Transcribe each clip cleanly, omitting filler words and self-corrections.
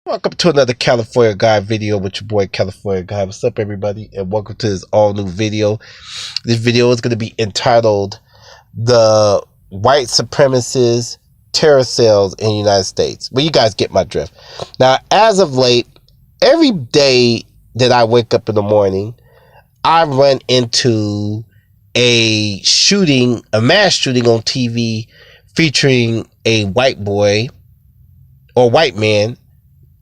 Welcome to another California Guy video with your boy California Guy. What's up, everybody? And welcome to this all new video. This video is going to be entitled The White Supremacist Terror Cells in the United States. Well, you guys get my drift. Now, as of late, every day that I wake up in the morning, I run into a mass shooting on TV featuring a white boy or white man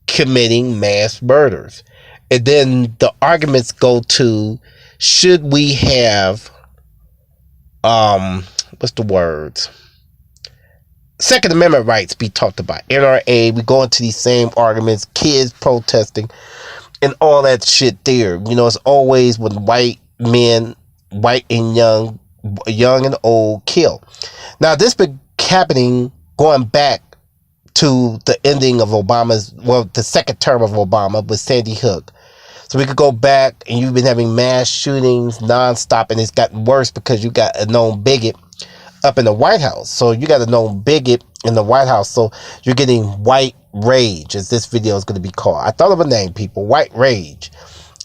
committing mass murders. And then the arguments go to, should we have what's the words? Second Amendment rights be talked about. NRA, we go into these same arguments, kids protesting and all that shit there. You know, it's always when white men, white and young and old, kill. Now this been happening going back to the ending of the second term of Obama with Sandy Hook. So we could go back, and you've been having mass shootings nonstop, and it's gotten worse because you got a known bigot up in the White House. So you got a known bigot in the White House. So you're getting white rage, as this video is going to be called. I thought of a name, people, white rage.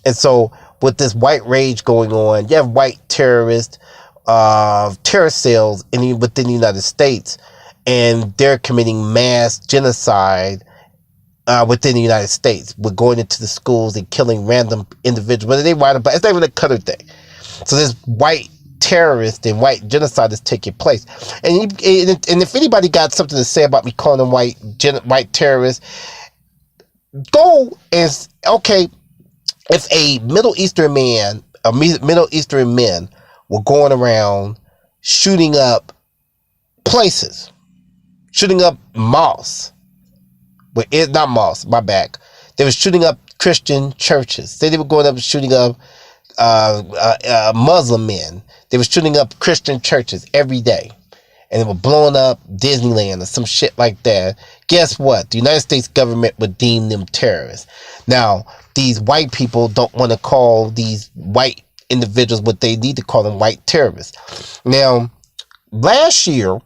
And so with this white rage going on, you have white terrorists, terror cells within the United States, and they're committing mass genocide within the United States. We're going into the schools and killing random individuals, whether they white or black. It's not even a color thing. So this white terrorist and white genocide is taking place. And if anybody got something to say about me calling them white terrorists, go and, okay, if a Middle Eastern men were going around shooting up places, shooting up mosques. But it's not mosques, my bad. They were shooting up Christian churches. They were going up and shooting up Muslim men. They were shooting up Christian churches every day. And they were blowing up Disneyland or some shit like that. Guess what? The United States government would deem them terrorists. Now, these white people don't want to call these white individuals what they need to call them, white terrorists. Now, last year,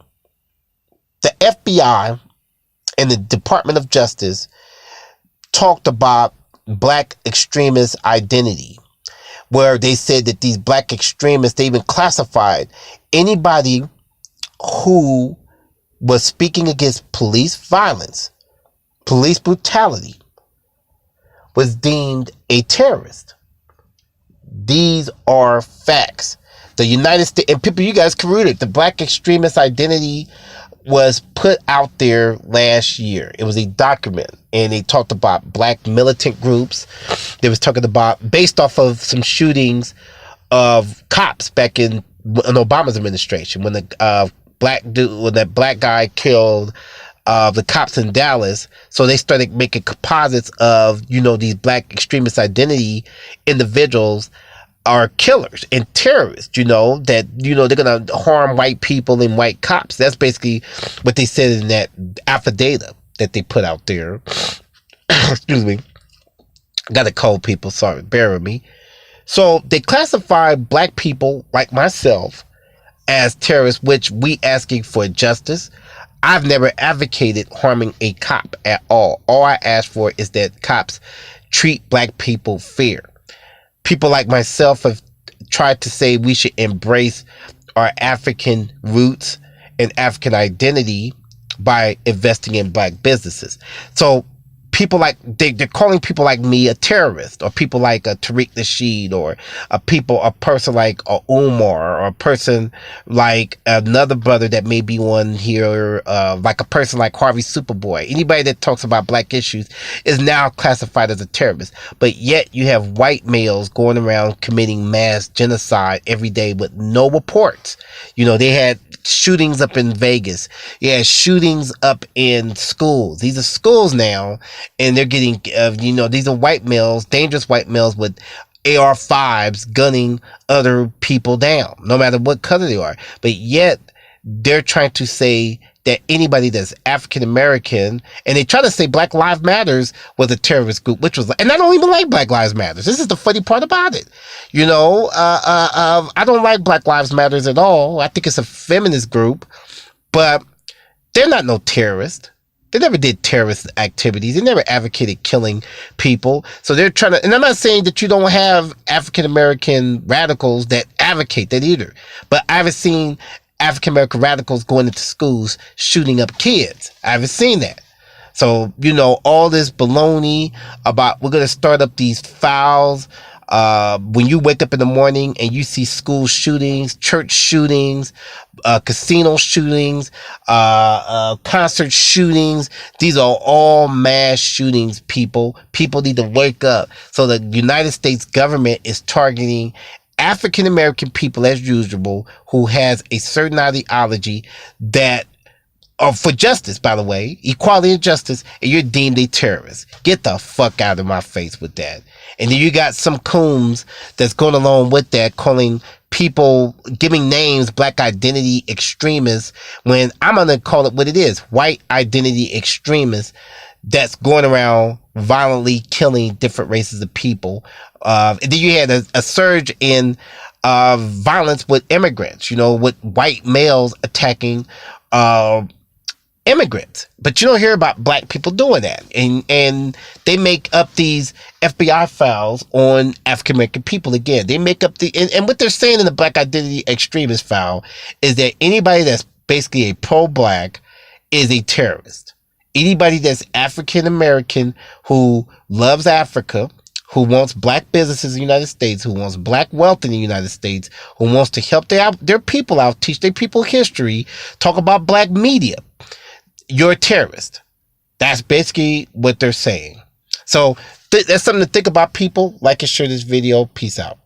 the FBI and the Department of Justice talked about black extremist identity, where they said that these black extremists, they even classified anybody who was speaking against police violence, police brutality, was deemed a terrorist. These are facts. The United States, and people, you guys can read it, the black extremist identity was put out there last year. It was a document, and they talked about black militant groups. They was talking about, based off of some shootings of cops back in Obama's administration, when the that black guy killed the cops in Dallas. So they started making composites of, these black extremist identity individuals are killers and terrorists, that, they're going to harm white people and white cops. That's basically what they said in that affidavit that they put out there. Excuse me. Got a cold, people. Sorry. Bear with me. So they classify black people like myself as terrorists, which we asking for justice. I've never advocated harming a cop at all. All I ask for is that cops treat black people fair. People like myself have tried to say we should embrace our African roots and African identity by investing in black businesses. So people like, they're calling people like me a terrorist, or people like a Tariq Nasheed, or a person like a Umar, or a person like another brother that may be on here, like a person like Harvey Superboy. Anybody that talks about black issues is now classified as a terrorist. But yet you have white males going around committing mass genocide every day with no reports. They had shootings up in Vegas. Yeah, shootings up in schools. These are schools now, and they're getting, these are white males, dangerous white males with AR-5s gunning other people down, no matter what color they are. But yet, they're trying to say that anybody that's African American, and they try to say Black Lives Matters was a terrorist group, which was, and I don't even like Black Lives Matters. This is the funny part about it. I don't like Black Lives Matters at all. I think it's a feminist group, but they're not no terrorist. They never did terrorist activities. They never advocated killing people. So they're trying to, and I'm not saying that you don't have African American radicals that advocate that either, but I haven't seen African American radicals going into schools shooting up kids. I haven't seen that. So, you know, all this baloney about we're going to start up these files. When you wake up in the morning and you see school shootings, church shootings, casino shootings, concert shootings, these are all mass shootings, people. People need to wake up. So the United States government is targeting African American people as usual who has a certain ideology that for justice, by the way, equality and justice, and you're deemed a terrorist. Get the fuck out of my face with that. And then you got some coons that's going along with that, calling people, giving names, black identity extremists, when I'm going to call it what it is, white identity extremists that's going around violently killing different races of people. And then you had a surge in violence with immigrants, you know, with white males attacking immigrants, but you don't hear about black people doing that, and they make up these FBI files on African American people. Again, they make up and what they're saying in the black identity extremist file is that anybody that's basically a pro-black is a terrorist. Anybody that's African American who loves Africa, who wants black businesses in the United States, who wants black wealth in the United States, who wants to help their people out, teach their people history, talk about black media, you're a terrorist. That's basically what they're saying. So that's something to think about, people. Like and share this video. Peace out.